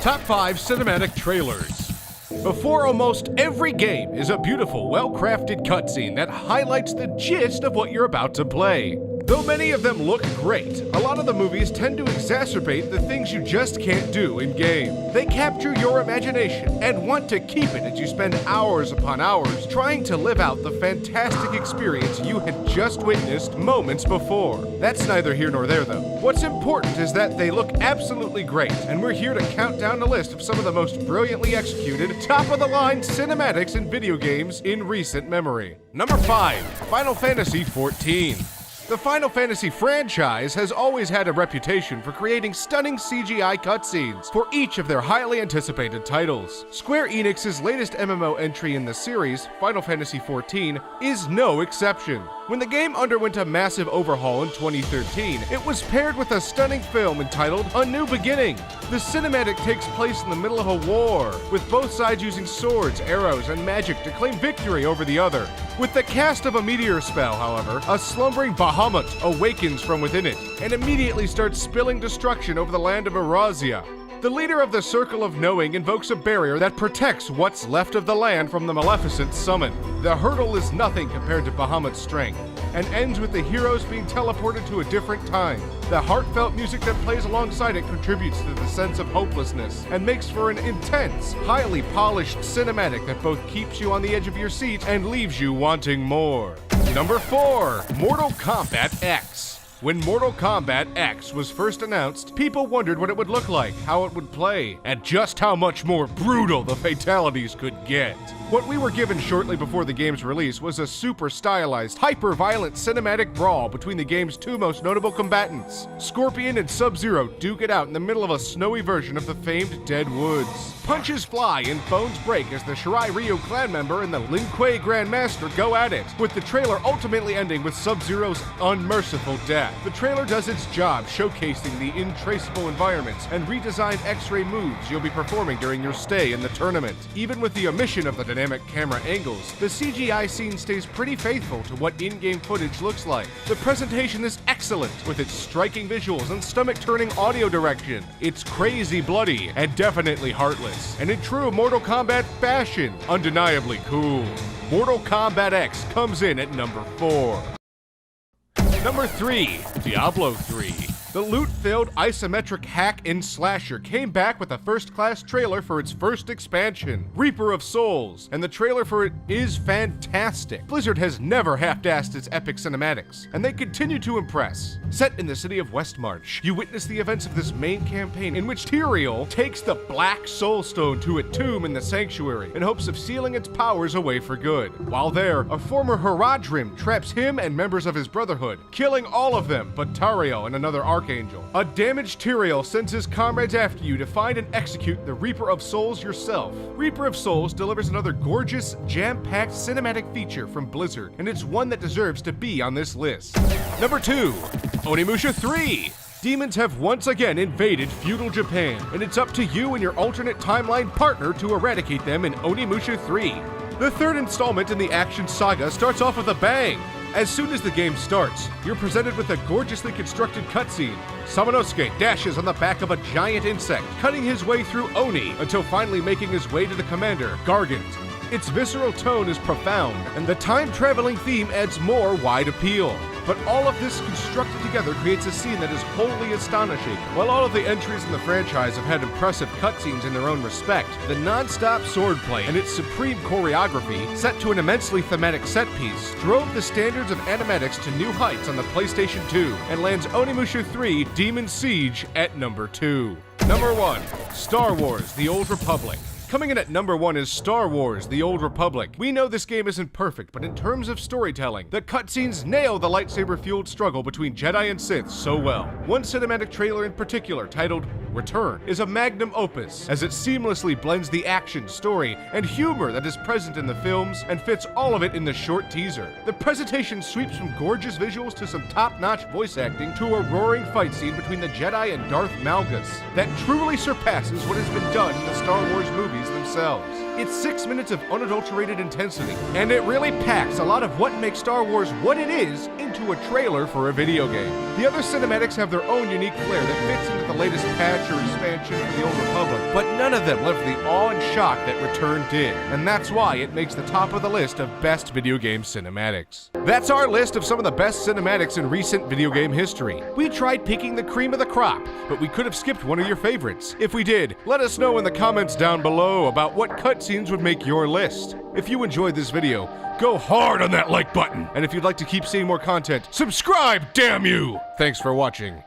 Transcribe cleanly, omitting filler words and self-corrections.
Top 5 Cinematic Trailers. Before almost every game is a beautiful, well-crafted cutscene that highlights the gist of what you're about to play. Though many of them look great, a lot of the movies tend to exacerbate the things you just can't do in-game. They capture your imagination and want to keep it as you spend hours upon hours trying to live out the fantastic experience you had just witnessed moments before. That's neither here nor there though. What's important is that they look absolutely great, and we're here to count down a list of some of the most brilliantly executed, top-of-the-line cinematics in video games in recent memory. Number 5. Final Fantasy XIV. The Final Fantasy franchise has always had a reputation for creating stunning CGI cutscenes for each of their highly anticipated titles. Square Enix's latest MMO entry in the series, Final Fantasy XIV, is no exception. When the game underwent a massive overhaul in 2013, it was paired with a stunning film entitled A New Beginning. The cinematic takes place in the middle of a war, with both sides using swords, arrows, and magic to claim victory over the other. With the cast of a meteor spell, however, a slumbering Bahamut awakens from within it, and immediately starts spilling destruction over the land of Erazia. The leader of the Circle of Knowing invokes a barrier that protects what's left of the land from the Maleficent summon. The hurdle is nothing compared to Bahamut's strength, and ends with the heroes being teleported to a different time. The heartfelt music that plays alongside it contributes to the sense of hopelessness, and makes for an intense, highly polished cinematic that both keeps you on the edge of your seat and leaves you wanting more. Number 4. Mortal Kombat X. When Mortal Kombat X was first announced, people wondered what it would look like, how it would play, and just how much more brutal the fatalities could get. What we were given shortly before the game's release was a super stylized, hyper-violent cinematic brawl between the game's two most notable combatants. Scorpion and Sub-Zero duke it out in the middle of a snowy version of the famed Dead Woods. Punches fly and bones break as the Shirai Ryu clan member and the Lin Kuei Grandmaster go at it, with the trailer ultimately ending with Sub-Zero's unmerciful death. The trailer does its job showcasing the intraceable environments and redesigned X-ray moves you'll be performing during your stay in the tournament. Even with the omission of the dynamic camera angles, the CGI scene stays pretty faithful to what in-game footage looks like. The presentation is excellent, with its striking visuals and stomach-turning audio direction. It's crazy bloody and definitely heartless, and in true Mortal Kombat fashion, undeniably cool. Mortal Kombat X comes in at number 4. Number 3. Diablo 3. The loot-filled isometric hack and slasher came back with a first-class trailer for its first expansion, Reaper of Souls, and the trailer for it is fantastic. Blizzard has never half-assed its epic cinematics, and they continue to impress. Set in the city of Westmarch, you witness the events of this main campaign in which Tyrael takes the Black Soul Stone to a tomb in the sanctuary in hopes of sealing its powers away for good. While there, a former Haradrim traps him and members of his Brotherhood, killing all of them but Tariel and another Archangel. A damaged Tyrael sends his comrades after you to find and execute the Reaper of Souls yourself. Reaper of Souls delivers another gorgeous, jam-packed cinematic feature from Blizzard, and it's one that deserves to be on this list. Number 2. Onimusha 3. Demons have once again invaded feudal Japan, and it's up to you and your alternate timeline partner to eradicate them in Onimusha 3. The third installment in the action saga starts off with a bang. As soon as the game starts, you're presented with a gorgeously constructed cutscene. Samanosuke dashes on the back of a giant insect, cutting his way through Oni until finally making his way to the commander, Gargant. Its visceral tone is profound, and the time-traveling theme adds more wide appeal. But all of this constructed together creates a scene that is wholly astonishing. While all of the entries in the franchise have had impressive cutscenes in their own respect, the non-stop swordplay and its supreme choreography, set to an immensely thematic set piece, drove the standards of animatics to new heights on the PlayStation 2, and lands Onimusha 3 Demon Siege at number 2. Number 1. Star Wars: The Old Republic. Coming in at number 1 is Star Wars: The Old Republic. We know this game isn't perfect, but in terms of storytelling, the cutscenes nail the lightsaber-fueled struggle between Jedi and Sith so well. One cinematic trailer in particular, titled Return, is a magnum opus, as it seamlessly blends the action, story, and humor that is present in the films and fits all of it in the short teaser. The presentation sweeps from gorgeous visuals to some top-notch voice acting to a roaring fight scene between the Jedi and Darth Malgus that truly surpasses what has been done in the Star Wars movies themselves. It's 6 minutes of unadulterated intensity, and it really packs a lot of what makes Star Wars what it is into a trailer for a video game. The other cinematics have their own unique flair that fits into the latest patch Thatcher expansion for the Old Republic, but none of them left the awe and shock that Return did, and that's why it makes the top of the list of best video game cinematics. That's our list of some of the best cinematics in recent video game history. We tried picking the cream of the crop, but we could have skipped one of your favorites. If we did, let us know in the comments down below about what cutscenes would make your list. If you enjoyed this video, go hard on that like button, and if you'd like to keep seeing more content, subscribe, damn you! Thanks for watching.